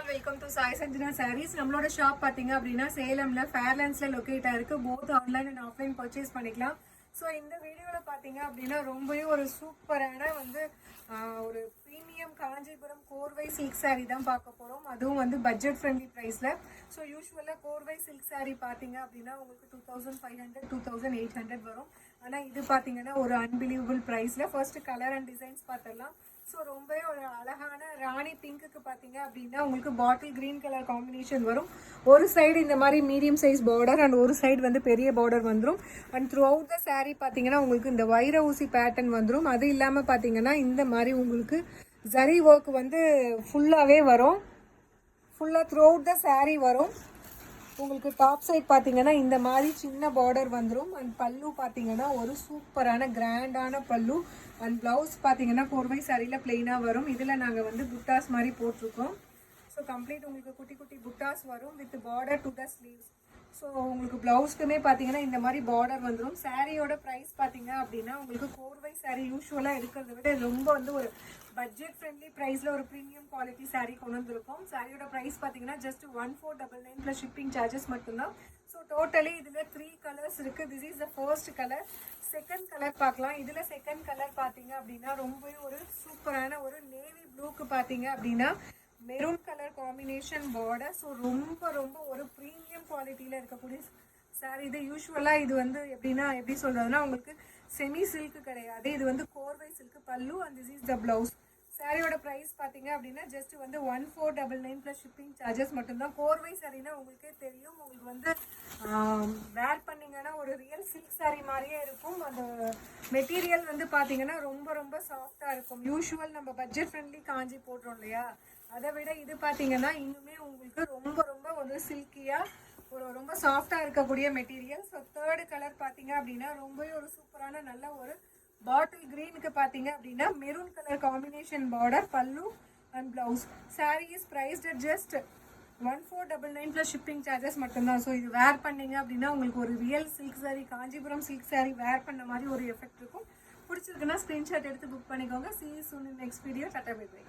Welcome to Sai Sanjana saris. நம்மளோட shop பாத்தீங்க அப்படின்னா சேலம்ல ஃபேர்லாண்ட்ஸ்ல லொகேட் ஆயிருக்கு. Both online and offline purchase பண்ணிக்கலாம். ஸோ இந்த வீடியோவில் பார்த்தீங்க அப்படின்னா ரொம்பவே ஒரு சூப்பரான ஒரு ப்ரீமியம் காஞ்சிபுரம் கோர்வை சில்க் சாரீ தான் பார்க்க போகிறோம். அதுவும் பட்ஜெட் ஃப்ரெண்ட்லி ப்ரைஸில். ஸோ யூஸ்வலாக கோர்வை சில்க் சாரீ பார்த்தீங்க அப்படின்னா உங்களுக்கு 2500 2800 வரும். ஆனால் இது பார்த்தீங்கன்னா ஒரு அன்பிலீவபிள் ப்ரைஸில். ஃபர்ஸ்ட் கலர் அண்ட் டிசைன்ஸ் பார்த்துடலாம். ஸோ ரொம்பவே ஒரு அழகான ராணி பிங்க்குக்கு பார்த்தீங்க அப்படின்னா உங்களுக்கு பாட்டில் கிரீன் கலர் காம்பினேஷன் வரும். ஒரு சைடு இந்த மாதிரி மீடியம் சைஸ் பார்டர் அண்ட் ஒரு சைடு பெரிய பார்டர் வந்துடும். And through out the sari பார்த்தீங்கன்னா உங்களுக்கு இந்த வைர ஊசி பேட்டர்ன் வந்துடும். அது இல்லாமல் பார்த்தீங்கன்னா இந்த மாதிரி உங்களுக்கு ஜரி ஒர்க் ஃபுல்லாகவே வரும். ஃபுல்லாக த்ரூ அவுட் த சாரீ வரும். உங்களுக்கு டாப் சைட் பார்த்தீங்கன்னா இந்த மாதிரி சின்ன பார்டர் வந்துடும். அண்ட் பல்லு பார்த்தீங்கன்னா ஒரு சூப்பரான கிராண்டான பல்லு. அண்ட் ப்ளவுஸ் பார்த்தீங்கன்னா கோர்வை சாரியில் பிளெயினாக வரும். இதில் நாங்கள் புட்டாஸ் மாதிரி போட்டிருக்கோம். ஸோ கம்ப்ளீட் உங்களுக்கு குட்டி குட்டி புட்டாஸ் வரும் with border to the sleeves. So உங்களுக்கு ப்ளவுஸ்க்குமே பார்த்தீங்கன்னா இந்த மாதிரி பார்டர் வந்துடும். சாரியோட ப்ரைஸ் பார்த்தீங்க அப்படின்னா உங்களுக்கு கோர்வை சாரீ யூஸ்வலாக இருக்கிறத விட ரொம்ப ஒரு பட்ஜெட் ஃப்ரெண்ட்லி ப்ரைஸில் ஒரு ப்ரீமியம் குவாலிட்டி சாரீ கொண்டு வந்திருக்கோம். சாரியோட ப்ரைஸ் பார்த்தீங்கன்னா ஜஸ்ட் 1499 ப்ளஸ் ஷிப்பிங் சார்ஜஸ் மட்டும்தான். ஸோ டோட்டலி இதில் 3 கலர்ஸ் இருக்குது. This is the first colour. Second colour பார்க்கலாம். இதில் செகண்ட் கலர் பார்த்தீங்க அப்படின்னா ரொம்பவே ஒரு சூப்பரான ஒரு நேவி ப்ளூக்கு பார்த்தீங்க அப்படின்னா maroon colour combination border. So ரொம்ப ரொம்ப ஒரு ப்ரீமியம் குவாலிட்டியில் இருக்கக்கூடிய சாரீ. இது யூஸ்வலாக இது எப்படி சொல்கிறதுனா உங்களுக்கு செமி சில்க்கு கிடையாது. இது கோர்வை சில்க்கு பல்லு and this is the blouse. சாரியோட ப்ரைஸ் பார்த்தீங்க அப்படின்னா ஜஸ்ட் 1499 ப்ளஸ் ஷிப்பிங் சார்ஜஸ் மட்டும்தான். கோர்வை சாரீனா உங்களுக்கே தெரியும். உங்களுக்கு வேர் பண்ணிங்கன்னா ஒரு ரியல் சில்க் சாரீ மாதிரியே இருக்கும். அந்த மெட்டீரியல் பார்த்தீங்கன்னா ரொம்ப ரொம்ப சாஃப்டாக இருக்கும். யூஸ்வல் நம்ம பட்ஜெட் ஃப்ரெண்ட்லி காஞ்சி போடுறோம் இல்லையா, அதை விட இது பார்த்தீங்கன்னா இன்னுமே உங்களுக்கு ரொம்ப ரொம்ப ஒரு சில்கியாக ரொம்ப சாஃப்டாக இருக்கக்கூடிய மெட்டீரியல். ஸோ தேர்டு கலர் பார்த்தீங்க அப்படின்னா ரொம்பவே ஒரு சூப்பரான நல்ல ஒரு பாட்டில் கிரீனுக்கு பார்த்தீங்க அப்படின்னா maroon colour combination border pallu and blouse. Sari is priced at just 1499 plus shipping charges மட்டும்தான். ஸோ இது வேர் பண்ணீங்க அப்படின்னா உங்களுக்கு ஒரு real silk sari, Kanchipuram silk sari wear பண்ண மாதிரி ஒரு எஃபெக்ட் இருக்கும். பிடிச்சிருக்குன்னா ஸ்க்ரீன்ஷாட் எடுத்து புக் பண்ணிக்கோங்க. See you soon in next video. Tata bye bye.